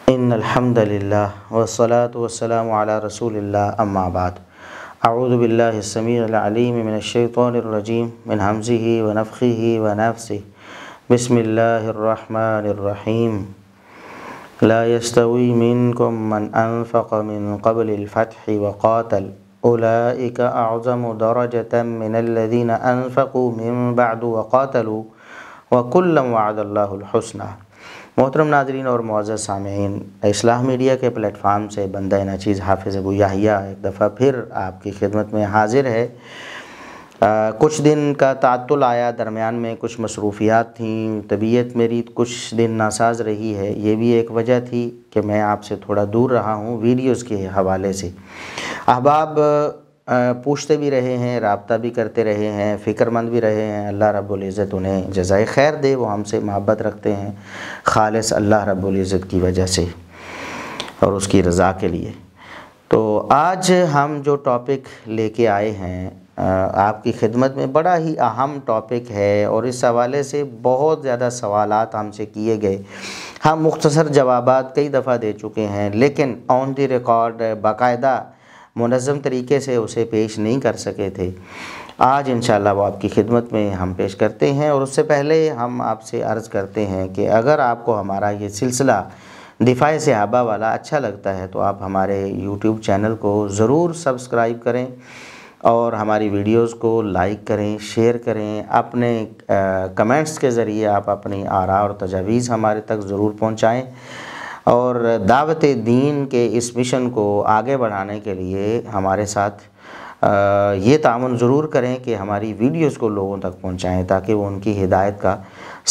ان الحمد للہ والصلاة والسلام علی رسول اللہ اما بعد اعوذ باللہ السمیع العلیم من الشیطان الرجیم من ہمزہ ونفخہ ونفثہ بسم اللہ الرحمن الرحیم لا يستوی منکم من انفق من قبل الفتح وقاتل اولئک اعظم درجة من الذین انفقوا من بعد وقاتلوا وکلا وعد اللہ الحسنى۔ محترم ناظرین اور معزز سامعین، اصلاح میڈیا کے پلیٹ فارم سے بندہ ناچیز حافظ ابو یحییٰ ایک دفعہ پھر آپ کی خدمت میں حاضر ہے۔ کچھ دن کا تعطل آیا، درمیان میں کچھ مصروفیات تھیں، طبیعت میری کچھ دن ناساز رہی ہے، یہ بھی ایک وجہ تھی کہ میں آپ سے تھوڑا دور رہا ہوں ویڈیوز کے حوالے سے۔ احباب پوچھتے بھی رہے ہیں، رابطہ بھی کرتے رہے ہیں، فکر مند بھی رہے ہیں، اللہ رب العزت انہیں جزائے خیر دے، وہ ہم سے محبت رکھتے ہیں خالص اللہ رب العزت کی وجہ سے اور اس کی رضا کے لیے۔ تو آج ہم جو ٹاپک لے کے آئے ہیں آپ کی خدمت میں، بڑا ہی اہم ٹاپک ہے اور اس حوالے سے بہت زیادہ سوالات ہم سے کیے گئے۔ ہم مختصر جوابات کئی دفعہ دے چکے ہیں، لیکن آن دی ریکارڈ باقاعدہ منظم طریقے سے اسے پیش نہیں کر سکے تھے۔ آج انشاءاللہ وہ آپ کی خدمت میں ہم پیش کرتے ہیں، اور اس سے پہلے ہم آپ سے عرض کرتے ہیں کہ اگر آپ کو ہمارا یہ سلسلہ دفاع صحابہ والا اچھا لگتا ہے تو آپ ہمارے یوٹیوب چینل کو ضرور سبسکرائب کریں اور ہماری ویڈیوز کو لائک کریں، شیئر کریں، اپنے کمنٹس کے ذریعے آپ اپنی آراء اور تجاویز ہمارے تک ضرور پہنچائیں، اور دعوت دین کے اس مشن کو آگے بڑھانے کے لیے ہمارے ساتھ یہ تعاون ضرور کریں کہ ہماری ویڈیوز کو لوگوں تک پہنچائیں تاکہ وہ ان کی ہدایت کا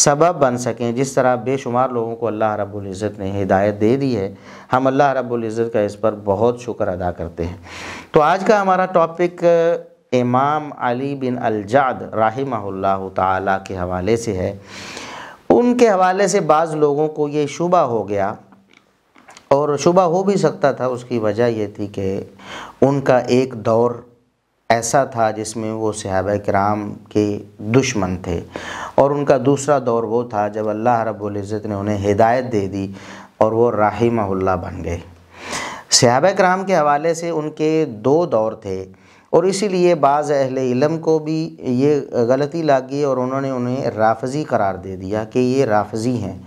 سبب بن سکیں۔ جس طرح بے شمار لوگوں کو اللہ رب العزت نے ہدایت دے دی ہے، ہم اللہ رب العزت کا اس پر بہت شکر ادا کرتے ہیں۔ تو آج کا ہمارا ٹاپک امام علی بن الجعد رحمہ اللہ تعالیٰ کے حوالے سے ہے۔ ان کے حوالے سے بعض لوگوں کو یہ شبہ ہو گیا، اور شبہ ہو بھی سکتا تھا، اس کی وجہ یہ تھی کہ ان کا ایک دور ایسا تھا جس میں وہ صحابہ کرام کے دشمن تھے، اور ان کا دوسرا دور وہ تھا جب اللہ رب العزت نے انہیں ہدایت دے دی اور وہ رحمہ اللہ بن گئے۔ صحابہ کرام کے حوالے سے ان کے دو دور تھے، اور اسی لیے بعض اہل علم کو بھی یہ غلطی لگ گئی اور انہوں نے انہیں رافضی قرار دے دیا کہ یہ رافضی ہیں،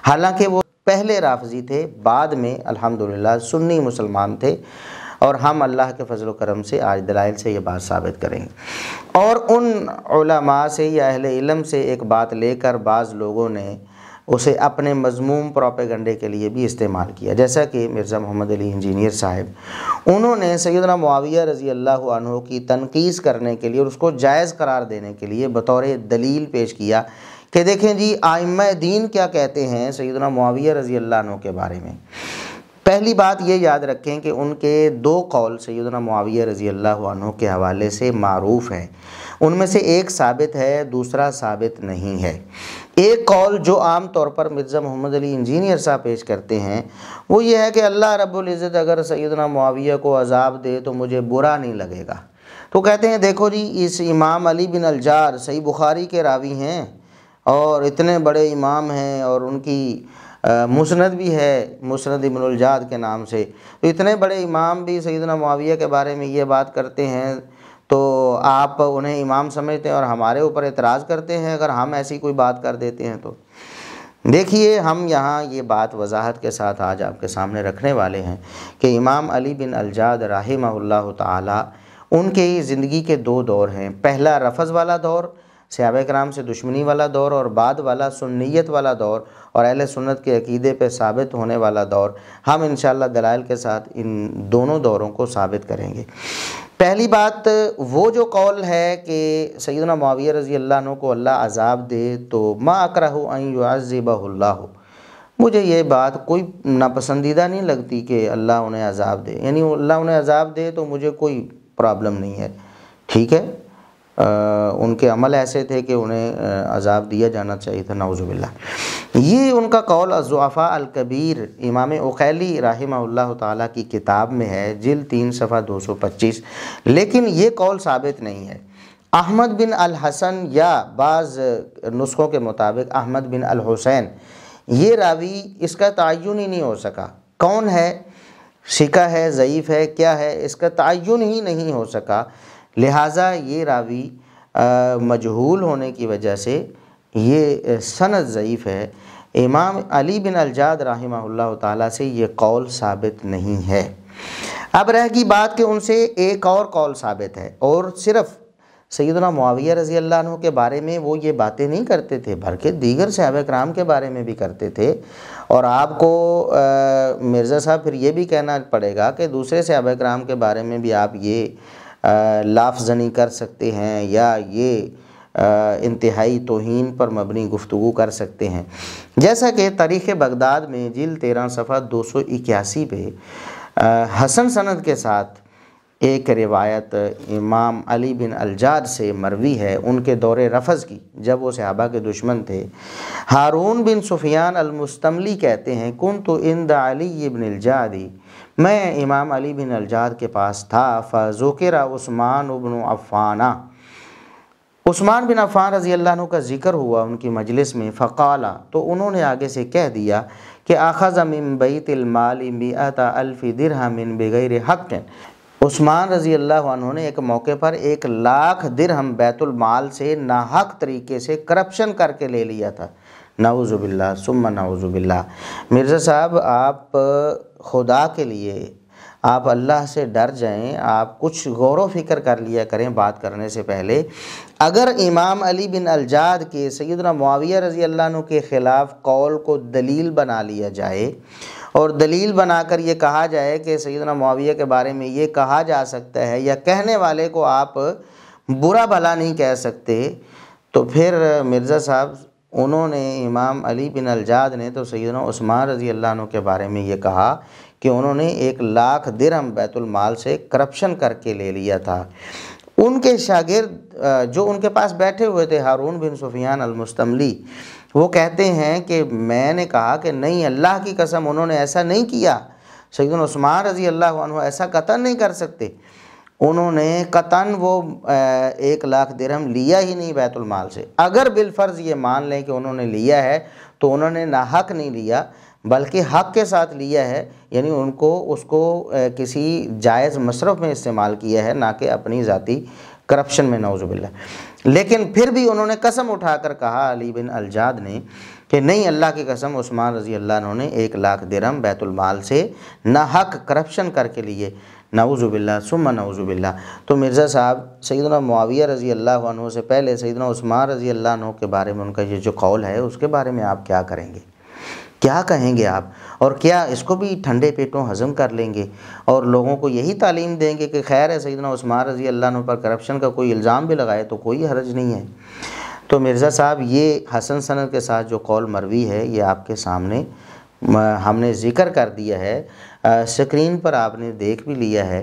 حالانکہ وہ پہلے رافضی تھے، بعد میں الحمدللہ سنی مسلمان تھے، اور ہم اللہ کے فضل و کرم سے آج دلائل سے یہ بات ثابت کریں گے۔ اور ان علماء سے یا اہل علم سے ایک بات لے کر بعض لوگوں نے اسے اپنے مذموم پروپیگنڈے کے لیے بھی استعمال کیا، جیسا کہ مرزا محمد علی انجینئر صاحب، انہوں نے سیدنا معاویہ رضی اللہ عنہ کی تنقیص کرنے کے لیے اور اس کو جائز قرار دینے کے لیے بطور دلیل پیش کیا کہ دیکھیں جی ائمہ دین کیا کہتے ہیں سیدنا معاویہ رضی اللہ عنہ کے بارے میں۔ پہلی بات یہ یاد رکھیں کہ ان کے دو قول سیدنا معاویہ رضی اللہ عنہ کے حوالے سے معروف ہیں، ان میں سے ایک ثابت ہے، دوسرا ثابت نہیں ہے۔ ایک قول جو عام طور پر مرزا محمد علی انجینئر صاحب پیش کرتے ہیں وہ یہ ہے کہ اللہ رب العزت اگر سیدنا معاویہ کو عذاب دے تو مجھے برا نہیں لگے گا۔ تو کہتے ہیں دیکھو جی اس امام علی بن الجعد صحیح بخاری کے راوی ہیں اور اتنے بڑے امام ہیں، اور ان کی مسند بھی ہے مسند ابن الجعد کے نام سے، تو اتنے بڑے امام بھی سیدنا معاویہ کے بارے میں یہ بات کرتے ہیں تو آپ انہیں امام سمجھتے ہیں اور ہمارے اوپر اعتراض کرتے ہیں اگر ہم ایسی کوئی بات کر دیتے ہیں تو۔ دیکھیے ہم یہاں یہ بات وضاحت کے ساتھ آج آپ کے سامنے رکھنے والے ہیں کہ امام علی بن الجعد رحمہ اللہ تعالی ان کی زندگی کے دو دور ہیں، پہلا رفض والا دور، صحابہ کرام سے دشمنی والا دور، اور بعد والا سنیت والا دور اور اہل سنت کے عقیدے پہ ثابت ہونے والا دور۔ ہم انشاءاللہ دلائل کے ساتھ ان دونوں دوروں کو ثابت کریں گے۔ پہلی بات وہ جو قول ہے کہ سیدنا معاویہ رضی اللہ عنہ کو اللہ عذاب دے تو ما اکرہ ان یعذبہ اللہ، مجھے یہ بات کوئی ناپسندیدہ نہیں لگتی کہ اللہ انہیں عذاب دے، یعنی اللہ انہیں عذاب دے تو مجھے کوئی پرابلم نہیں ہے، ٹھیک ہے، ان کے عمل ایسے تھے کہ انہیں عذاب دیا جانا چاہیے تھا، نعوذ باللہ۔ یہ ان کا قول الضعفاء الکبیر امام عقیلی رحمہ اللہ تعالیٰ کی کتاب میں ہے، جلد 3 صفحہ 225، لیکن یہ قول ثابت نہیں ہے۔ احمد بن الحسن یا بعض نسخوں کے مطابق احمد بن الحسین، یہ راوی اس کا تعین ہی نہیں ہو سکا، کون ہے، ثقہ ہے، ضعیف ہے، کیا ہے، اس کا تعین ہی نہیں ہو سکا، لہٰذا یہ راوی مجہول ہونے کی وجہ سے یہ سند ضعیف ہے۔ امام علی بن الجاد رحمہ اللہ تعالیٰ سے یہ قول ثابت نہیں ہے۔ اب رہ گئی بات کہ ان سے ایک اور قول ثابت ہے، اور صرف سیدنا معاویہ رضی اللہ عنہ کے بارے میں وہ یہ باتیں نہیں کرتے تھے بلکہ دیگر صحابہ کرام کے بارے میں بھی کرتے تھے۔ اور آپ کو مرزا صاحب پھر یہ بھی کہنا پڑے گا کہ دوسرے صحابہ کرام کے بارے میں بھی آپ یہ لفظ زنی کر سکتے ہیں یا یہ انتہائی توہین پر مبنی گفتگو کر سکتے ہیں، جیسا کہ تاریخ بغداد میں جلد 13 صفحہ 281 پہ حسن سند کے ساتھ ایک روایت امام علی بن الجاد سے مروی ہے ان کے دور رفض کی، جب وہ صحابہ کے دشمن تھے۔ ہارون بن سفیان المستملی کہتے ہیں کنت عند علی بن الجاد، میں امام علی بن الجاد کے پاس تھا، فذکر عثمان بن عفان، عثمان بن عفان رضی اللہ عنہ کا ذکر ہوا ان کی مجلس میں، فقال، تو انہوں نے آگے سے کہہ دیا کہ اخذ من بیت المال 100,000 درہم بغیر حق، عثمان رضی اللہ عنہ نے ایک موقع پر 1,00,000 درہم بیت المال سے ناحق طریقے سے کرپشن کر کے لے لیا تھا۔ نعوذ باللہ ثم نعوذ باللہ۔ مرزا صاحب آپ خدا کے لیے آپ اللہ سے ڈر جائیں، آپ کچھ غور و فکر کر لیا کریں بات کرنے سے پہلے۔ اگر امام علی بن الجاد کے سیدنا معاویہ رضی اللہ عنہ کے خلاف قول کو دلیل بنا لیا جائے اور دلیل بنا کر یہ کہا جائے کہ سیدنا معاویہ کے بارے میں یہ کہا جا سکتا ہے، یا کہنے والے کو آپ برا بھلا نہیں کہہ سکتے، تو پھر مرزا صاحب انہوں نے امام علی بن الجاد نے تو سیدنا عثمان رضی اللہ عنہ کے بارے میں یہ کہا کہ انہوں نے 1,00,000 درہم بیت المال سے کرپشن کر کے لے لیا تھا۔ ان کے شاگرد جو ان کے پاس بیٹھے ہوئے تھے ہارون بن سفیان المستملی، وہ کہتے ہیں کہ میں نے کہا کہ نہیں، اللہ کی قسم انہوں نے ایسا نہیں کیا، سیدنا عثمان رضی اللہ عنہ ایسا قطعاً نہیں کر سکتے، انہوں نے قطعاً وہ 1,00,000 درہم لیا ہی نہیں بیت المال سے۔ اگر بالفرض یہ مان لیں کہ انہوں نے لیا ہے تو انہوں نے ناحق نہیں لیا بلکہ حق کے ساتھ لیا ہے، یعنی اس کو کسی جائز مصرف میں استعمال کیا ہے، نہ کہ اپنی ذاتی کرپشن میں، نعوذ باللہ۔ لیکن پھر بھی انہوں نے قسم اٹھا کر کہا علی بن الجاد نے کہ نہیں، اللہ کی قسم عثمان رضی اللہ عنہ نے 1,00,000 درہم بیت المال سے ناحق کرپشن کر کے لیے، نعوذ باللہ ثم نعوذ باللہ۔ تو مرزا صاحب سیدنا معاویہ رضی اللہ عنہ سے پہلے سیدنا عثمان رضی اللہ عنہ کے بارے میں ان کا یہ جو قول ہے اس کے بارے میں آپ کیا کریں گے، کیا کہیں گے آپ؟ اور کیا اس کو بھی ٹھنڈے پیٹوں ہضم کر لیں گے اور لوگوں کو یہی تعلیم دیں گے کہ خیر ہے سیدنا عثمان رضی اللہ عنہ پر کرپشن کا کوئی الزام بھی لگائے تو کوئی حرج نہیں ہے؟ تو مرزا صاحب یہ حسن سند کے ساتھ جو قول مروی ہے یہ آپ کے سامنے ہم نے ذکر کر دیا ہے، سکرین پر آپ نے دیکھ بھی لیا ہے۔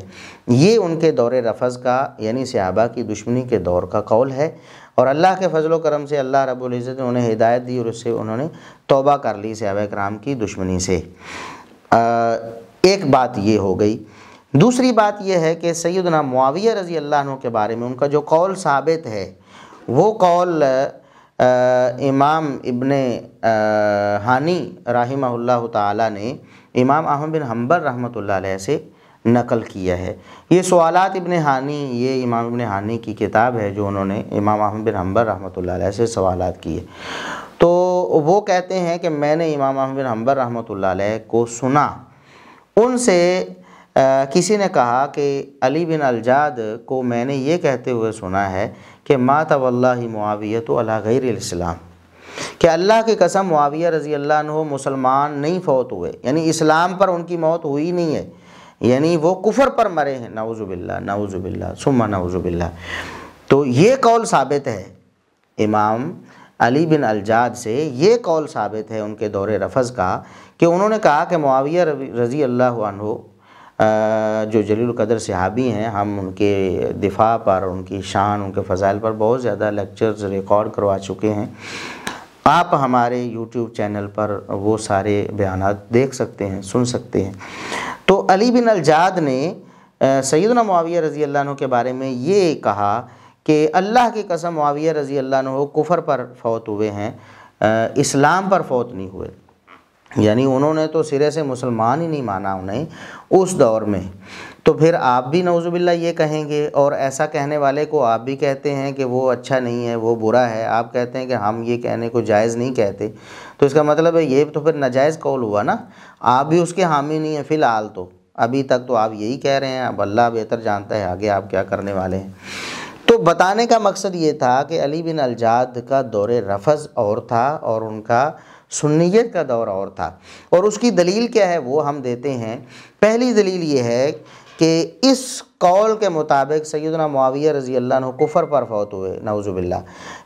یہ ان کے دور رفض کا یعنی صحابہ کی دشمنی کے دور کا قول ہے، اور اللہ کے فضل و کرم سے اللہ رب العزت نے انہیں ہدایت دی اور اس سے انہوں نے توبہ کر لی صحابہ کرام کی دشمنی سے۔ ایک بات یہ ہو گئی۔ دوسری بات یہ ہے کہ سیدنا معاویہ رضی اللہ عنہ کے بارے میں ان کا جو قول ثابت ہے وہ قول امام ابن ہانی رحمہ اللہ تعالی نے امام احمد بن حنبل رحمۃ اللہ علیہ سے نقل کیا ہے۔ یہ سوالات ابن ہانی، یہ امام ابن ہانی کی کتاب ہے جو انہوں نے امام احمد بن حنبل رحمۃ اللہ علیہ سے سوالات کیے۔ تو وہ کہتے ہیں کہ میں نے امام احمد بن حنبل رحمۃ اللہ علیہ کو سنا، ان سے کسی نے کہا کہ علی بن الجاد کو میں نے یہ کہتے ہوئے سنا ہے کہ مات واللہ معاویۃ علی غیر الاسلام، کہ اللہ کی قسم معاویہ رضی اللہ عنہ مسلمان نہیں فوت ہوئے، یعنی اسلام پر ان کی موت ہوئی نہیں ہے، یعنی وہ کفر پر مرے ہیں، نعوذ باللہ نعوذ باللہ ثم نعوذ باللہ۔ تو یہ قول ثابت ہے امام علی بن الجاد سے، یہ قول ثابت ہے ان کے دور رفض کا کہ انہوں نے کہا کہ معاویہ رضی اللہ عنہ جو جلیل القدر صحابی ہیں، ہم ان کے دفاع پر، ان کی شان، ان کے فضائل پر بہت زیادہ لیکچرز ریکارڈ کروا چکے ہیں، آپ ہمارے یوٹیوب چینل پر وہ سارے بیانات دیکھ سکتے ہیں، سن سکتے ہیں۔ تو علی بن الجاد نے سیدنا معاویہ رضی اللہ عنہ کے بارے میں یہ کہا کہ اللہ کی قسم معاویہ رضی اللہ عنہ کفر پر فوت ہوئے ہیں، اسلام پر فوت نہیں ہوئے۔ یعنی انہوں نے تو سرے سے مسلمان ہی نہیں مانا انہیں اس دور میں، تو پھر آپ بھی نعوذ باللہ یہ کہیں گے، اور ایسا کہنے والے کو آپ بھی کہتے ہیں کہ وہ اچھا نہیں ہے، وہ برا ہے، آپ کہتے ہیں کہ ہم یہ کہنے کو جائز نہیں کہتے، تو اس کا مطلب ہے یہ تو پھر ناجائز قول ہوا نا، آپ بھی اس کے حامی نہیں ہیں فی الحال، تو ابھی تک تو آپ یہی کہہ رہے ہیں، اب اللہ بہتر جانتا ہے آگے آپ کیا کرنے والے ہیں۔ تو بتانے کا مقصد یہ تھا کہ علی بن الجاد کا دور رفض اور تھا اور ان کا سنیت کا دور اور تھا، اور اس کی دلیل کیا ہے وہ ہم دیتے ہیں۔ پہلی دلیل یہ ہے کہ اس قول کے مطابق سیدنا معاویہ رضی اللہ عنہ کفر پر فوت ہوئے نعوذ باللہ۔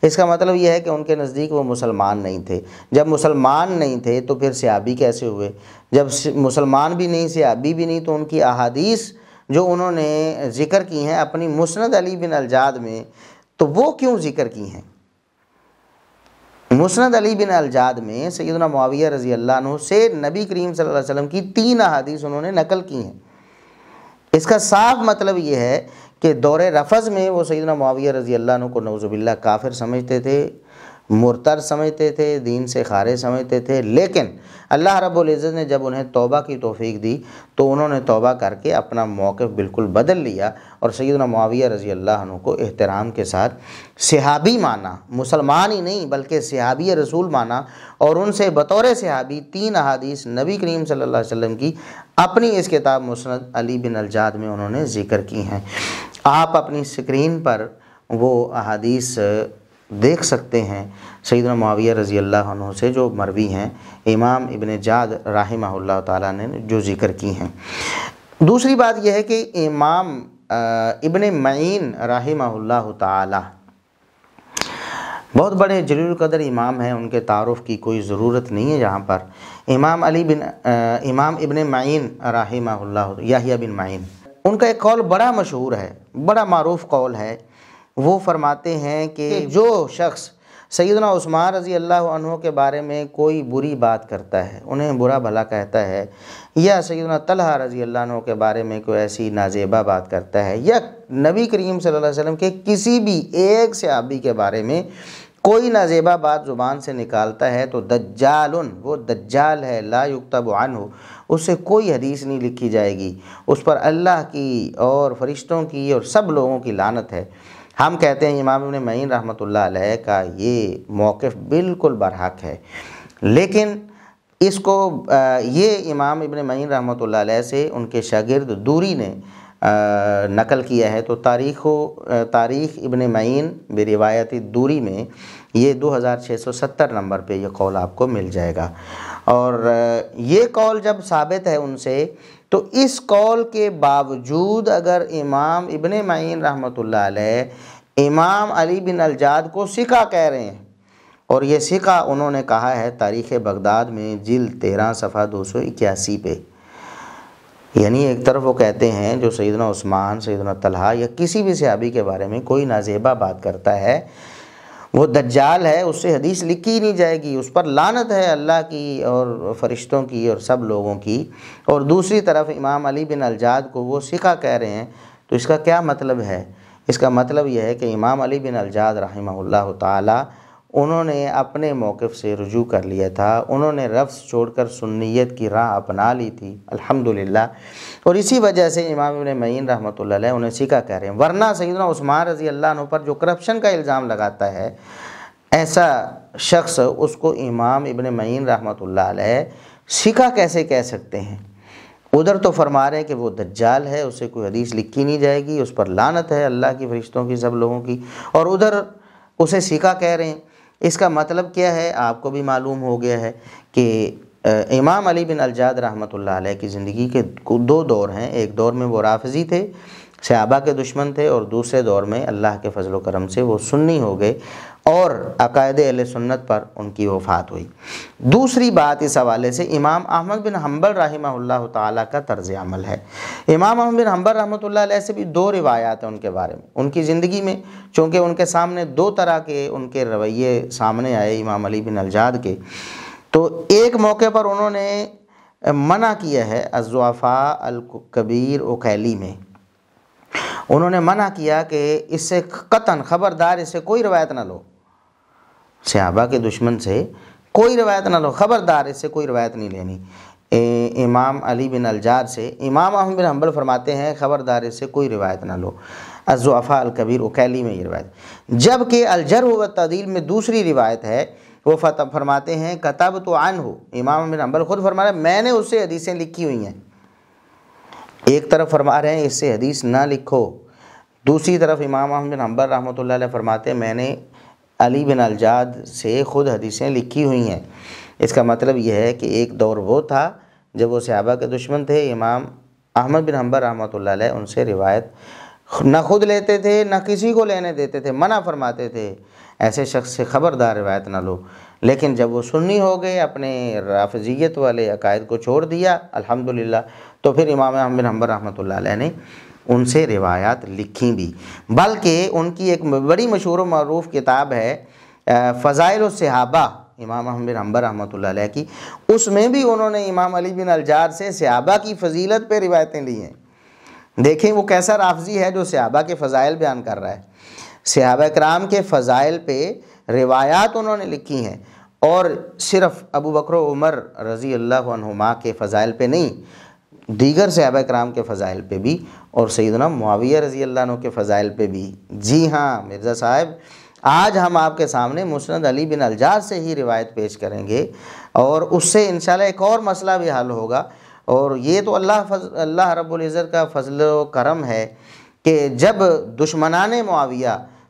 اس کا مطلب یہ ہے کہ ان کے نزدیک وہ مسلمان نہیں تھے۔ جب مسلمان نہیں تھے تو پھر صحابی کیسے ہوئے؟ جب مسلمان بھی نہیں، صحابی بھی نہیں، تو ان کی احادیث جو انہوں نے ذکر کی ہیں اپنی مسند علی بن الجاد میں، تو وہ کیوں ذکر کی ہیں؟ مسند علی بن الجاد میں سیدنا معاویہ رضی اللہ عنہ سے نبی کریم صلی اللہ علیہ وسلم کی 3 احادیث انہوں نے نقل کی ہیں۔ اس کا صاف مطلب یہ ہے کہ دور رفض میں وہ سیدنا معاویہ رضی اللہ عنہ کو نعوذ باللہ کافر سمجھتے تھے، مرتد سمجھتے تھے، دین سے خارج سمجھتے تھے، لیکن اللہ رب العزت نے جب انہیں توبہ کی توفیق دی تو انہوں نے توبہ کر کے اپنا موقف بالکل بدل لیا اور سیدنا معاویہ رضی اللہ عنہ کو احترام کے ساتھ صحابی مانا، مسلمان ہی نہیں بلکہ صحابی رسول مانا، اور ان سے بطور صحابی 3 احادیث نبی کریم صلی اللہ علیہ وسلم کی اپنی اس کتاب مسند علی بن الجاد میں انہوں نے ذکر کی ہیں۔ آپ اپنی اسکرین پر وہ احادیث دیکھ سکتے ہیں سیدنا معاویہ رضی اللہ عنہ سے جو مروی ہیں، امام ابن جعد رحمہ اللہ تعالیٰ نے جو ذکر کی ہیں۔ دوسری بات یہ ہے کہ امام ابن معین رحمہ اللہ تعالیٰ بہت بڑے جلیل القدر امام ہیں، ان کے تعارف کی کوئی ضرورت نہیں ہے یہاں پر۔ امام ابن معین رحمہ اللہ، یحییٰ بن معین، ان کا ایک قول بڑا مشہور ہے، بڑا معروف قول ہے۔ وہ فرماتے ہیں کہ جو شخص سیدنا عثمان رضی اللہ عنہ کے بارے میں کوئی بری بات کرتا ہے، انہیں برا بھلا کہتا ہے، یا سیدنا طلحہ رضی اللہ عنہ کے بارے میں کوئی ایسی نازیبہ بات کرتا ہے، یا نبی کریم صلی اللہ علیہ وسلم کے کسی بھی ایک صحابی کے بارے میں کوئی نازیبہ بات زبان سے نکالتا ہے، تو دجال، وہ دجال ہے، لا یکتب عنہ، اس سے کوئی حدیث نہیں لکھی جائے گی، اس پر اللہ کی اور فرشتوں کی اور سب لوگوں کی لعنت ہے۔ ہم کہتے ہیں امام ابن معین رحمۃ اللہ علیہ کا یہ موقف بالکل برحق ہے، لیکن اس کو یہ امام ابن معین رحمۃ اللہ علیہ سے ان کے شاگرد دوری نے نقل کیا ہے، تو تاریخ ابن معین بروایت دوری میں یہ 2670 نمبر پہ یہ قول آپ کو مل جائے گا۔ اور یہ قول جب ثابت ہے ان سے، تو اس قول کے باوجود اگر امام ابن معین رحمۃ اللہ علیہ امام علی بن الجاد کو ثقہ کہہ رہے ہیں، اور یہ ثقہ انہوں نے کہا ہے تاریخ بغداد میں جلد 13 صفحہ 281 پہ، یعنی ایک طرف وہ کہتے ہیں جو سیدنا عثمان، سیدنا طلحہ یا کسی بھی صحابی کے بارے میں کوئی نازیبہ بات کرتا ہے وہ دجال ہے، اس سے حدیث لکھی ہی نہیں جائے گی، اس پر لعنت ہے اللہ کی اور فرشتوں کی اور سب لوگوں کی، اور دوسری طرف امام علی بن الجاد کو وہ ثقہ کہہ رہے ہیں، تو اس کا کیا مطلب ہے؟ اس کا مطلب یہ ہے کہ امام علی بن الجاد رحمہ اللہ تعالی انہوں نے اپنے موقف سے رجوع کر لیا تھا، انہوں نے رفض چھوڑ کر سنیت کی راہ اپنا لی تھی الحمدللہ، اور اسی وجہ سے امام ابن معین رحمۃ اللہ علیہ انہیں ثقہ کہہ رہے ہیں۔ ورنہ سیدنا عثمان رضی اللہ عنہ پر جو کرپشن کا الزام لگاتا ہے، ایسا شخص اس کو امام ابن معین رحمۃ اللہ علیہ ثقہ کیسے کہہ سکتے ہیں؟ ادھر تو فرما رہے ہیں کہ وہ دجال ہے، اسے کوئی حدیث لکھی نہیں جائے گی، اس پر لعنت ہے اللہ کی، فرشتوں کی، سب لوگوں کی، اور ادھر اسے ثقہ کہہ رہے ہیں۔ اس کا مطلب کیا ہے؟ آپ کو بھی معلوم ہو گیا ہے کہ امام علی بن الجاد رحمۃ اللہ علیہ کی زندگی کے 2 دور ہیں، ایک دور میں وہ رافضی تھے، صحابہ کے دشمن تھے، اور دوسرے دور میں اللہ کے فضل و کرم سے وہ سنی ہو گئے اور عقائد اہل سنت پر ان کی وفات ہوئی۔ دوسری بات اس حوالے سے امام احمد بن حنبل رحمہ اللہ تعالیٰ کا طرز عمل ہے۔ امام احمد بن حنبل رحمۃ اللہ علیہ سے بھی 2 روایات ہیں ان کے بارے میں، ان کی زندگی میں، چونکہ ان کے سامنے 2 طرح کے ان کے رویے سامنے آئے امام علی بن الجاد کے، تو ایک موقع پر انہوں نے منع کیا ہے الضعفاء الکبیر عقیلی میں، انہوں نے منع کیا کہ اس سے قطعاً خبردار اس سے کوئی روایت نہ لو، صحابہ کے دشمن سے کوئی روایت نہ لو، خبردار اس سے کوئی روایت نہیں لینی۔ امام علی بن الجار سے امام احمد بن حنبل فرماتے ہیں خبردار اس سے کوئی روایت نہ لو۔ الضعفاء الکبیر اکیلی میں یہ روایت، جبکہ الجرح والتعدیل میں دوسری روایت ہے، وہ فرماتے ہیں کتبت عنہ، امام بن حنبل خود فرما رہے ہیں میں نے اس سے حدیثیں لکھی ہوئی ہیں۔ ایک طرف فرما رہے ہیں اس سے حدیث نہ لکھو، دوسری طرف امام احمد بن حنبل رحمۃ اللہ علیہ فرماتے ہیں میں نے علی بن الجاد سے خود حدیثیں لکھی ہوئی ہیں۔ اس کا مطلب یہ ہے کہ ایک دور وہ تھا جب وہ صحابہ کے دشمن تھے، امام احمد بن حنبل رحمۃ اللہ علیہ ان سے روایت نہ خود لیتے تھے نہ کسی کو لینے دیتے تھے، منع فرماتے تھے ایسے شخص سے خبردار روایت نہ لو۔ لیکن جب وہ سنی ہو گئے، اپنے رافضیت والے عقائد کو چھوڑ دیا الحمدللہ، تو پھر امام احمد بن حنبل رحمۃ اللہ علیہ نے ان سے روایات لکھی بھی، بلکہ ان کی ایک بڑی مشہور و معروف کتاب ہے فضائل الصحابہ امام احمد بن حنبل رحمۃ اللہ علیہ کی، اس میں بھی انہوں نے امام علی بن الجار سے صحابہ کی فضیلت پہ روایتیں لی ہیں۔ دیکھیں وہ کیسا رافضی ہے جو صحابہ کے فضائل بیان کر رہا ہے، صحابہ کرام کے فضائل پہ روایات انہوں نے لکھی ہیں، اور صرف ابو بکر و عمر رضی اللہ عنہما کے فضائل پہ نہیں، دیگر صحابہ کرام کے فضائل پہ بھی، اور سیدنا معاویہ رضی اللہ عنہ کے فضائل پہ بھی۔ جی ہاں مرزا صاحب، آج ہم آپ کے سامنے مسند علی بن الجار سے ہی روایت پیش کریں گے، اور اس سے انشاءاللہ ایک اور مسئلہ بھی حل ہوگا۔ اور یہ تو اللہ رب العزت کا فضل و کرم ہے کہ جب دشمنان معاویہ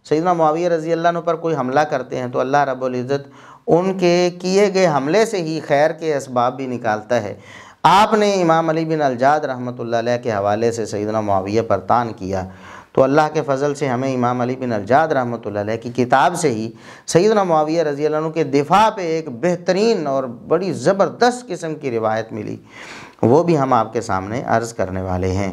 سیدنا معاویہ رضی اللہ عنہ پر کوئی حملہ کرتے ہیں تو اللہ رب العزت ان کے کیے گئے حملے سے ہی خیر کے اسباب بھی نکالتا ہے۔ آپ نے امام علی بن الجاد رحمۃ اللہ علیہ کے حوالے سے سیدنا معاویہ پر طعن کیا، تو اللہ کے فضل سے ہمیں امام علی بن الجاد رحمۃ اللہ علیہ کی کتاب سے ہی سیدنا معاویہ رضی اللہ عنہ کے دفاع پہ ایک بہترین اور بڑی زبردست قسم کی روایت ملی، وہ بھی ہم آپ کے سامنے عرض کرنے والے ہیں۔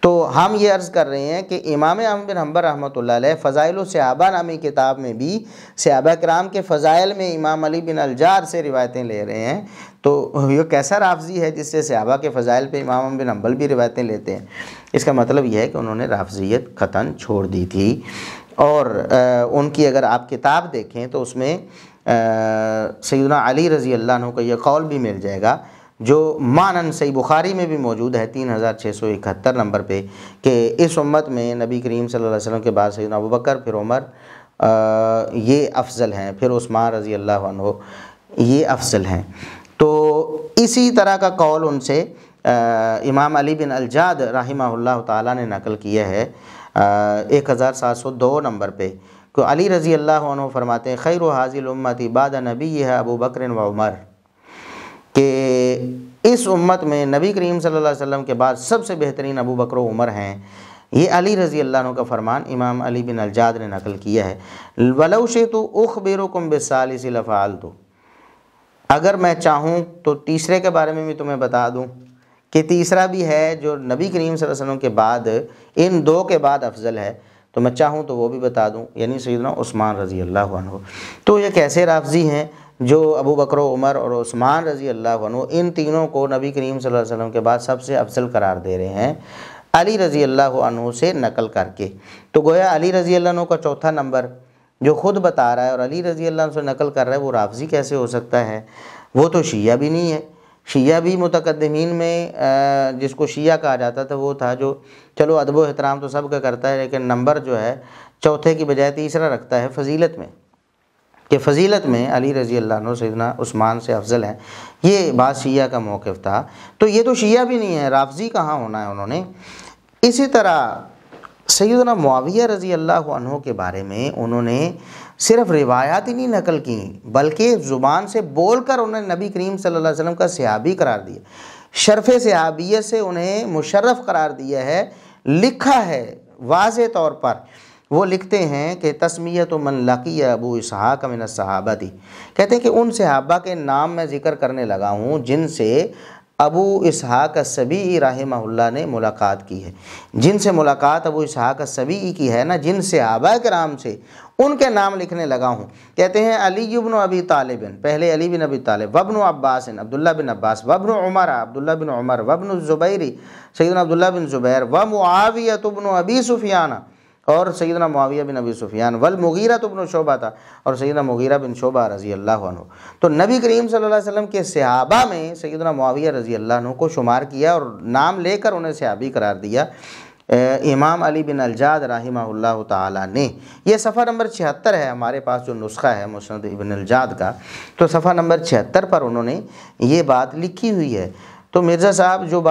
تو ہم یہ عرض کر رہے ہیں کہ امام احمد بن حنبل رحمۃ اللہ علیہ فضائل الصحابہ نامی کتاب میں بھی صحابہ کرام کے فضائل میں امام علی بن الجار سے روایتیں لے رہے ہیں، تو یہ کیسا رافضی ہے جس سے صحابہ کے فضائل پہ امام احمد بن حنبل بھی روایتیں لیتے ہیں؟ اس کا مطلب یہ ہے کہ انہوں نے رافضیت قطعاً چھوڑ دی تھی۔ اور ان کی اگر آپ کتاب دیکھیں تو اس میں سیدنا علی رضی اللہ عنہ کا یہ قول بھی مل جائے گا جو معنن صحیح بخاری میں بھی موجود ہے 3671 نمبر پہ، کہ اس امت میں نبی کریم صلی اللہ علیہ وسلم کے بعد سیدنا ابوبکر، پھر عمر یہ افضل ہیں، پھر عثمان رضی اللہ عنہ یہ افضل ہیں۔ تو اسی طرح کا قول ان سے امام علی بن الجاد رحمہ اللہ تعالیٰ نے نقل کیا ہے 1702 نمبر پہ، کہ علی رضی اللہ عنہ فرماتے ہیں خیر حاضی الامت بعد نبیہا ابو بکر و عمر، کہ اس امت میں نبی کریم صلی اللہ علیہ وسلم کے بعد سب سے بہترین ابو بکر و عمر ہیں۔ یہ علی رضی اللہ عنہ کا فرمان امام علی بن الجاد نے نقل کیا ہے۔ وَلَوْ شِئْتُ أُخْبِرُكُمْ بِالثَّالِثِ لَفَعَلْتُ، اگر میں چاہوں تو تیسرے کے بارے میں بھی تمہیں بتا دوں کہ تیسرا بھی ہے جو نبی کریم صلی اللہ علیہ وسلم کے بعد ان دو کے بعد افضل ہے، تو میں چاہوں تو وہ بھی بتا دوں، یعنی سیدنا عثمان رضی اللہ عنہ۔ تو یہ کیسے رافضی ہیں جو ابو بکر و عمر اور عثمان رضی اللہ عنہ ان تینوں کو نبی کریم صلی اللہ علیہ وسلم کے بعد سب سے افضل قرار دے رہے ہیں علی رضی اللہ عنہ سے نقل کر کے؟ تو گویا علی رضی اللہ عنہ کا چوتھا نمبر جو خود بتا رہا ہے اور علی رضی اللہ عنہ سے نقل کر رہا ہے، وہ رافضی کیسے ہو سکتا ہے؟ وہ تو شیعہ بھی نہیں ہے۔ شیعہ بھی متقدمین میں جس کو شیعہ کہا جاتا تھا وہ تھا جو چلو ادب و احترام تو سب کا کرتا ہے، لیکن نمبر جو ہے چوتھے کی بجائے تیسرا رکھتا ہے فضیلت میں، کہ فضیلت میں علی رضی اللہ عنہ سیدنا عثمان سے افضل ہیں۔ یہ بات شیعہ کا موقف تھا، تو یہ تو شیعہ بھی نہیں ہے، رافضی کہاں ہونا ہے انہوں نے۔ اسی طرح سیدنا معاویہ رضی اللہ عنہ کے بارے میں انہوں نے صرف روایات ہی نہیں نقل کی، بلکہ زبان سے بول کر انہوں نے نبی کریم صلی اللہ علیہ وسلم کا صحابی قرار دیا، شرف صحابیت سے انہیں مشرف قرار دیا ہے، لکھا ہے واضح طور پر۔ وہ لکھتے ہیں کہ تسمیت من لقی ابو اسحاق من الصحابہ تھی، کہتے ہیں کہ ان صحابہ کے نام میں ذکر کرنے لگا ہوں جن سے ابو اسحاق السبیعی رحمہ اللہ نے ملاقات کی ہے، جن سے ملاقات ابو اسحاق السبیعی کی ہے نا، جن صحابہ کرام سے ان کے نام لکھنے لگا ہوں۔ کہتے ہیں علی بن ابی طالب، پہلے علی بن ابی طالب، وابن عباس عبداللہ بن عباس، وابن عمر عبداللہ بن عمر، وابن الزبیر سیدنا عبداللہ بن زبیر، ومعاویہ بن ابی سفیان اور سیدنا معاویہ بن ابی سفیان، والمغیرہ بن شعبہ تھا، اور سیدنا مغیرہ بن شعبہ رضی اللہ عنہ۔ تو نبی کریم صلی اللہ علیہ وسلم کے صحابہ میں سیدنا معاویہ رضی اللہ عنہ کو شمار کیا اور نام لے کر انہیں صحابی قرار دیا امام علی بن الجاد رحمہ اللہ تعالیٰ نے۔ یہ صفحہ نمبر 76 ہے ہمارے پاس جو نسخہ ہے مسند ابن الجاد کا، تو صفحہ نمبر 76 پر انہوں نے یہ بات لکھی ہوئی ہے۔ تو مرزا صاحب جو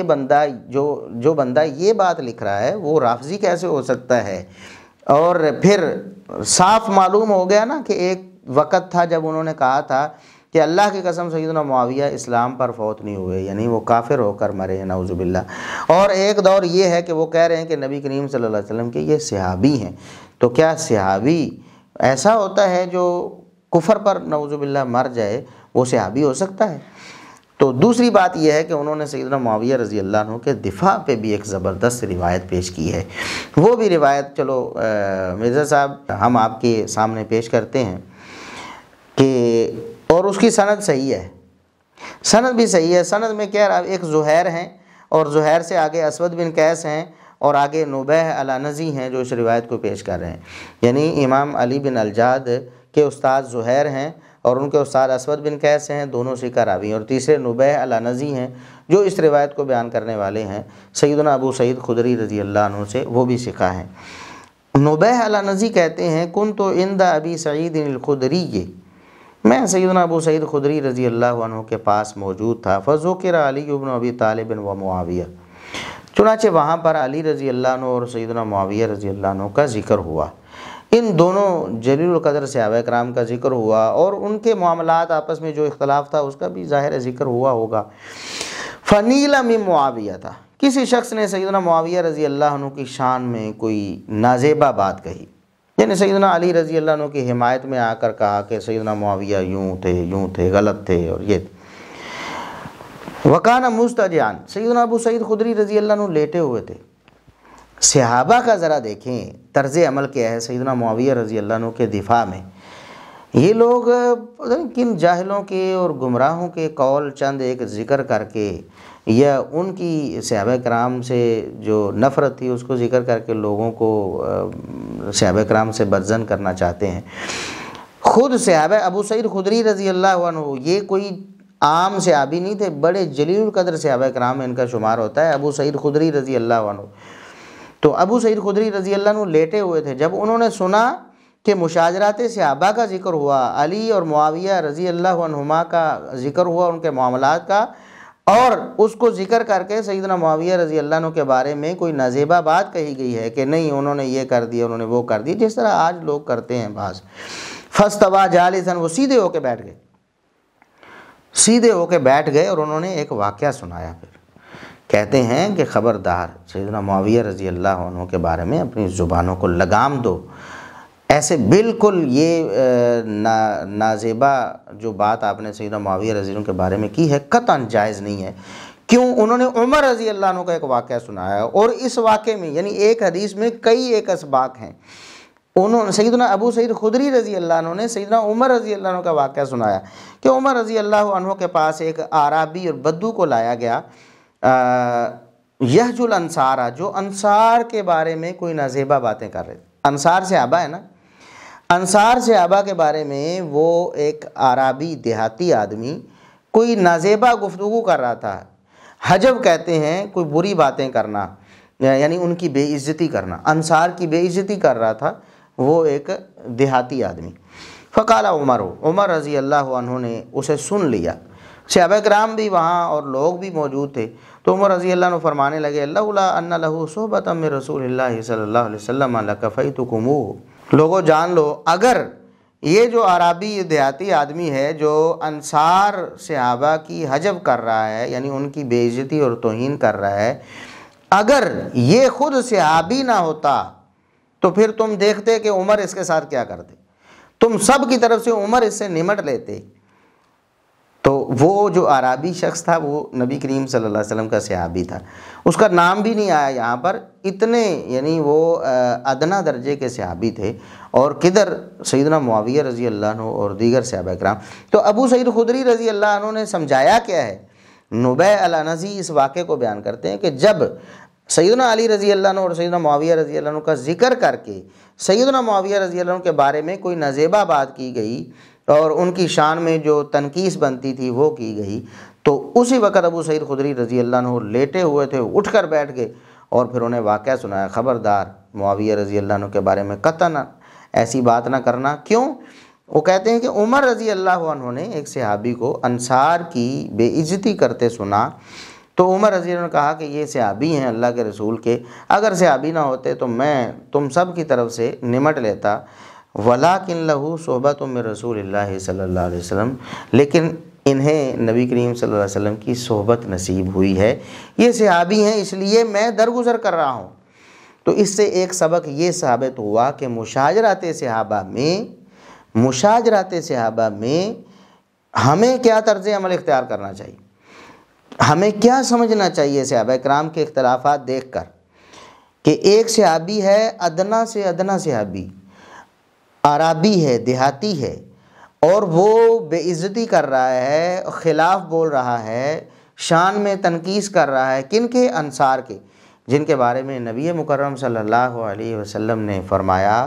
بندہ یہ بات لکھ رہا ہے وہ رافضی کیسے ہو سکتا ہے؟ اور پھر صاف معلوم ہو گیا نا کہ ایک وقت تھا جب انہوں نے کہا تھا کہ اللہ کی قسم سیدنا معاویہ اسلام پر فوت نہیں ہوئے، یعنی وہ کافر ہو کر مرے ہیں نعوذ باللہ۔ اور ایک دور یہ ہے کہ وہ کہہ رہے ہیں کہ نبی کریم صلی اللہ علیہ وسلم کے یہ صحابی ہیں۔ تو کیا صحابی ایسا ہوتا ہے جو کفر پر نعوذ باللہ مر جائے وہ صحابی ہو سکتا ہے؟ تو دوسری بات یہ ہے کہ انہوں نے سیدنا معاویہ رضی اللہ عنہ کے دفاع پہ بھی ایک زبردست روایت پیش کی ہے۔ وہ بھی روایت چلو مرزا صاحب ہم آپ کے سامنے پیش کرتے ہیں کہ اور اس کی سند صحیح ہے، سند بھی صحیح ہے۔ سند میں کیا ایک زہیر ہیں اور زہیر سے آگے اسود بن قیس ہیں اور آگے نبیہ العنزی ہیں جو اس روایت کو پیش کر رہے ہیں، یعنی امام علی بن الجاد کے استاد زہیر ہیں اور ان کے استاد اسود بن قیس ہیں، دونوں سکہ راوی ہیں، اور تیسرے نبیہ العنزی ہیں جو اس روایت کو بیان کرنے والے ہیں سیدنا ابو سعید خدری رضی اللہ عنہ سے، وہ بھی سکہ ہیں۔ نبیہ العنزی کہتے ہیں کنت عند ابی سعید الخدری، میں سیدنا ابو سعید خدری رضی اللہ عنہ کے پاس موجود تھا، فذکر علی بن ابی طالب و معاویہ، چنانچہ وہاں پر علی رضی اللہ عنہ اور سیدنا معاویہ رضی اللہ عنہ کا ذکر ہوا، ان دونوں جلیل القدر صحابہ کرام کا ذکر ہوا، اور ان کے معاملات آپس میں جو اختلاف تھا اس کا بھی ظاہر ذکر ہوا ہوگا۔ فنیل من معاویہ تھا، کسی شخص نے سیدنا معاویہ رضی اللہ عنہ کی شان میں کوئی نازیبہ بات کہی، یعنی سیدنا علی رضی اللہ عنہ کی حمایت میں آ کر کہا کہ سیدنا معاویہ یوں تھے غلط تھے اور یہ۔ وکانہ مستجعان، سیدنا ابو سعید خدری رضی اللہ عنہ لیٹے ہوئے تھے۔ صحابہ کا ذرا دیکھیں طرز عمل کیا ہے سیدنا معاویہ رضی اللہ عنہ کے دفاع میں۔ یہ لوگ کن جاہلوں کے اور گمراہوں کے قول چند ایک ذکر کر کے یا ان کی صحابہ کرام سے جو نفرت تھی اس کو ذکر کر کے لوگوں کو صحابہ کرام سے بدظن کرنا چاہتے ہیں۔ خود صحابہ ابو سعید خدری رضی اللہ عنہ یہ کوئی عام صحابی نہیں تھے، بڑے جلیل القدر صحابہ کرام میں ان کا شمار ہوتا ہے ابو سعید خدری رضی اللہ عنہ۔ تو ابو سعید خدری رضی اللہ عنہ لیٹے ہوئے تھے، جب انہوں نے سنا کہ مشاجرات صحابہ کا ذکر ہوا، علی اور معاویہ رضی اللہ عنہما کا ذکر ہوا، ان کے معاملات کا، اور اس کو ذکر کر کے سیدنا معاویہ رضی اللہ عنہ کے بارے میں کوئی نازیبہ بات کہی گئی ہے کہ نہیں انہوں نے یہ کر دیا، انہوں نے وہ کر دیا، جس طرح آج لوگ کرتے ہیں بعض۔ فاستوى جالسا، وہ سیدھے ہو کے بیٹھ گئے، سیدھے ہو کے بیٹھ گئے اور انہوں نے ایک واقعہ سنایا۔ پھر کہتے ہیں کہ خبردار سیدنا معاویہ رضی اللہ عنہ کے بارے میں اپنی زبانوں کو لگام دو، ایسے بالکل یہ نازیبہ جو بات آپ نے سیدنا معاویہ رضی اللہ عنہ کے بارے میں کی ہے قطعاً جائز نہیں ہے۔ کیوں؟ انہوں نے عمر رضی اللہ عنہ کا ایک واقعہ سنایا، اور اس واقعے میں یعنی ایک حدیث میں کئی ایک اسباق ہیں۔ انہوں نے سیدنا ابو سعید خدری رضی اللہ عنہ نے سیدنا عمر رضی اللہ عنہ کا واقعہ سنایا کہ عمر رضی اللہ عنہ کے پاس ایک اعرابی اور بدو کو لایا گیا، یحج الانصار، جو انصار کے بارے میں کوئی نازیبہ باتیں کر رہے تھے۔ انصار صحابہ ہے نا، انصار صحابہ کے بارے میں وہ ایک اعرابی دیہاتی آدمی کوئی نازیبہ گفتگو کر رہا تھا۔ حجب کہتے ہیں کوئی بری باتیں کرنا، یعنی ان کی بے عزتی کرنا، انصار کی بے عزتی کر رہا تھا وہ ایک دیہاتی آدمی۔ فقال عمر رضی اللہ عنہ نے اسے سن لیا، صحابہ کرام بھی وہاں اور لوگ بھی موجود تھے، تو عمر رضی اللہ عنہ فرمانے لگے لولا ان لہ صحبۃ من رسول اللہ صلی اللہ علیہ وسلم لکفیتکموہ، لوگوں جان لو اگر یہ جو اعرابی دیہاتی آدمی ہے جو انصار صحابہ کی حجب کر رہا ہے، یعنی ان کی بے عزتی اور توہین کر رہا ہے، اگر یہ خود صحابی نہ ہوتا تو پھر تم دیکھتے کہ عمر اس کے ساتھ کیا کرتے، تم سب کی طرف سے عمر اس سے نمٹ لیتے۔ تو وہ جو اعرابی شخص تھا وہ نبی کریم صلی اللہ علیہ وسلم کا صحابی تھا، اس کا نام بھی نہیں آیا یہاں پر، اتنے یعنی وہ ادنا درجے کے صحابی تھے، اور کدھر سیدنا معاویہ رضی اللہ عنہ اور دیگر صحابہ کرام۔ تو ابو سعید خدری رضی اللہ عنہ نے سمجھایا کیا ہے؟ نبیہ العنزی اس واقعے کو بیان کرتے ہیں کہ جب سیدنا علی رضی اللہ عنہ اور سیدنا معاویہ رضی اللہ عنہ کا ذکر کر کے سیدنا معاویہ رضی اللہ عنہ کے بارے میں کوئی نازیبہ بات کی گئی اور ان کی شان میں جو تنقیص بنتی تھی وہ کی گئی، تو اسی وقت ابو سعید خدری رضی اللہ عنہ لیٹے ہوئے تھے، اٹھ کر بیٹھ گئے اور پھر انہیں واقعہ سنایا، خبردار معاویہ رضی اللہ عنہ کے بارے میں قطعاً ایسی بات نہ کرنا۔ کیوں؟ وہ کہتے ہیں کہ عمر رضی اللہ عنہ نے ایک صحابی کو انصار کی بے عزتی کرتے سنا، تو عمر رضی اللہ عنہ نے کہا کہ یہ صحابی ہیں اللہ کے رسول کے، اگر صحابی نہ ہوتے تو میں تم سب کی طرف سے نمٹ لیتا، وَلَٰكِن لَهُ صُحْبَةٌ مِّن رسول اللہ صلی اللہ علیہ وسلم، لیکن انہیں نبی کریم صلی اللہ علیہ وسلم کی صحبت نصیب ہوئی ہے، یہ صحابی ہیں اس لیے میں درگزر کر رہا ہوں۔ تو اس سے ایک سبق یہ ثابت ہوا کہ مشاجرات صحابہ میں ہمیں کیا طرز عمل اختیار کرنا چاہیے، ہمیں کیا سمجھنا چاہیے صحابہ کرام کے اختلافات دیکھ کر، کہ ایک صحابی ہے ادنا سے ادنا صحابی، عربی ہے، دیہاتی ہے، اور وہ بے عزتی کر رہا ہے، خلاف بول رہا ہے، شان میں تنقیص کر رہا ہے، کن کے؟ انصار کے، جن کے بارے میں نبی مکرم صلی اللہ علیہ وسلم نے فرمایا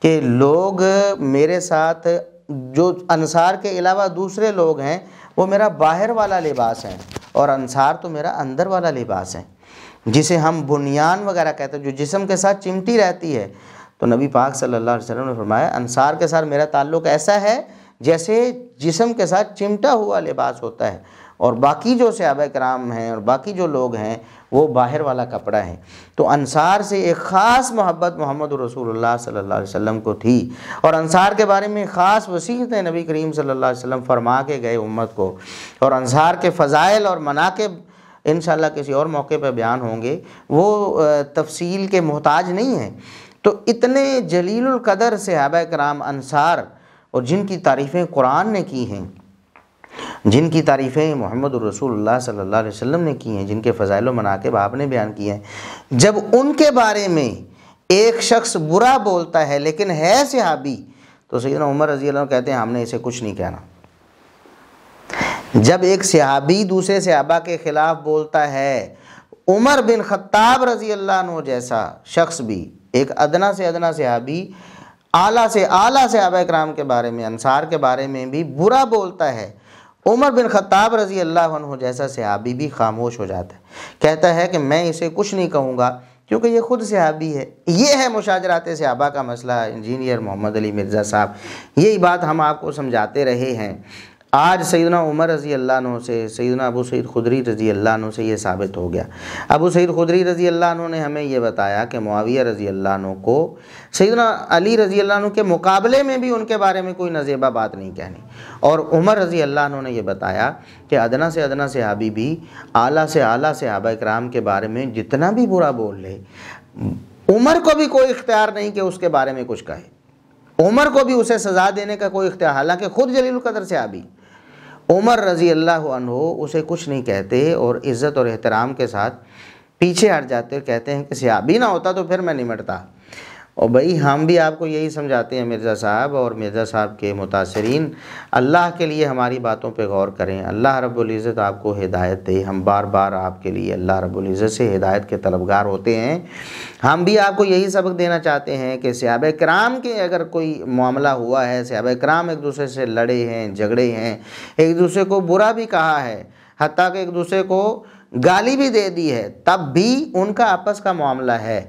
کہ لوگ میرے ساتھ، جو انصار کے علاوہ دوسرے لوگ ہیں وہ میرا باہر والا لباس ہیں، اور انصار تو میرا اندر والا لباس ہے، جسے ہم بنیان وغیرہ کہتے ہیں، جو جسم کے ساتھ چمٹی رہتی ہے۔ تو نبی پاک صلی اللہ علیہ وسلم نے فرمایا انصار کے ساتھ میرا تعلق ایسا ہے جیسے جسم کے ساتھ چمٹا ہوا لباس ہوتا ہے، اور باقی جو صحابہ کرام ہیں اور باقی جو لوگ ہیں وہ باہر والا کپڑا ہے۔ تو انصار سے ایک خاص محبت محمد رسول اللہ صلی اللہ علیہ وسلم کو تھی، اور انصار کے بارے میں خاص وصیتیں نبی کریم صلی اللہ علیہ وسلم فرما کے گئے امت کو، اور انصار کے فضائل اور مناقب انشاءاللہ کسی اور موقع پہ بیان ہوں گے، وہ تفصیل کے محتاج نہیں ہیں۔ تو اتنے جلیل القدر صحابہ کرام انصار، اور جن کی تعریفیں قرآن نے کی ہیں، جن کی تعریفیں محمد الرسول اللہ صلی اللہ علیہ وسلم نے کی ہیں، جن کے فضائل و مناقب آپ نے بیان کیے ہیں، جب ان کے بارے میں ایک شخص برا بولتا ہے لیکن ہے صحابی، تو سیدنا عمر رضی اللہ عنہ کہتے ہیں ہم نے اسے کچھ نہیں کہنا۔ جب ایک صحابی دوسرے صحابہ کے خلاف بولتا ہے، عمر بن خطاب رضی اللہ عنہ جیسا شخص بھی، ایک ادنا سے ادنا صحابی، اعلیٰ سے اعلیٰ صحابہ کرام کے بارے میں، انصار کے بارے میں بھی برا بولتا ہے، عمر بن خطاب رضی اللہ عنہ جیسا صحابی بھی خاموش ہو جاتا ہے، کہتا ہے کہ میں اسے کچھ نہیں کہوں گا کیونکہ یہ خود صحابی ہے۔ یہ ہے مشاجرات صحابہ کا مسئلہ۔ انجینئر محمد علی مرزا صاحب یہی بات ہم آپ کو سمجھاتے رہے ہیں۔ آج سیدنا عمر رضی اللہ عنہ سے، سیدنا ابو سعید خدری رضی اللہ عنہ سے یہ ثابت ہو گیا۔ ابو سعید خدری رضی اللہ عنہ نے ہمیں یہ بتایا کہ معاویہ رضی اللہ عنہ کو سیدنا علی رضی اللہ عنہ کے مقابلے میں بھی ان کے بارے میں کوئی نزیبہ بات نہیں کہنی، اور عمر رضی اللہ عنہ نے یہ بتایا کہ ادنا سے ادنا صحابی بھی اعلیٰ سے اعلیٰ صحابہ کرام کے بارے میں جتنا بھی برا بول لے، عمر کو بھی کوئی اختیار نہیں کہ اس کے بارے میں کچھ کہے، عمر کو بھی اسے سزا دینے کا کوئی اختیار، حالانکہ خود جلیل القدر صحابی عمر رضی اللہ عنہ اسے کچھ نہیں کہتے، اور عزت اور احترام کے ساتھ پیچھے ہٹ جاتے، کہتے ہیں کہ صحابی نہ ہوتا تو پھر میں نمٹتا۔ اور بھائی ہم بھی آپ کو یہی سمجھاتے ہیں مرزا صاحب اور مرزا صاحب کے متاثرین، اللہ کے لیے ہماری باتوں پہ غور کریں، اللہ رب العزت آپ کو ہدایت دے۔ ہم بار بار آپ کے لیے اللہ رب العزت سے ہدایت کے طلبگار ہوتے ہیں۔ ہم بھی آپ کو یہی سبق دینا چاہتے ہیں کہ صحابہ کرام کے اگر کوئی معاملہ ہوا ہے، صحابہ کرام ایک دوسرے سے لڑے ہیں، جھگڑے ہیں، ایک دوسرے کو برا بھی کہا ہے، حتیٰ کہ ایک دوسرے کو گالی بھی دے دی ہے، تب بھی ان کا آپس کا معاملہ ہے،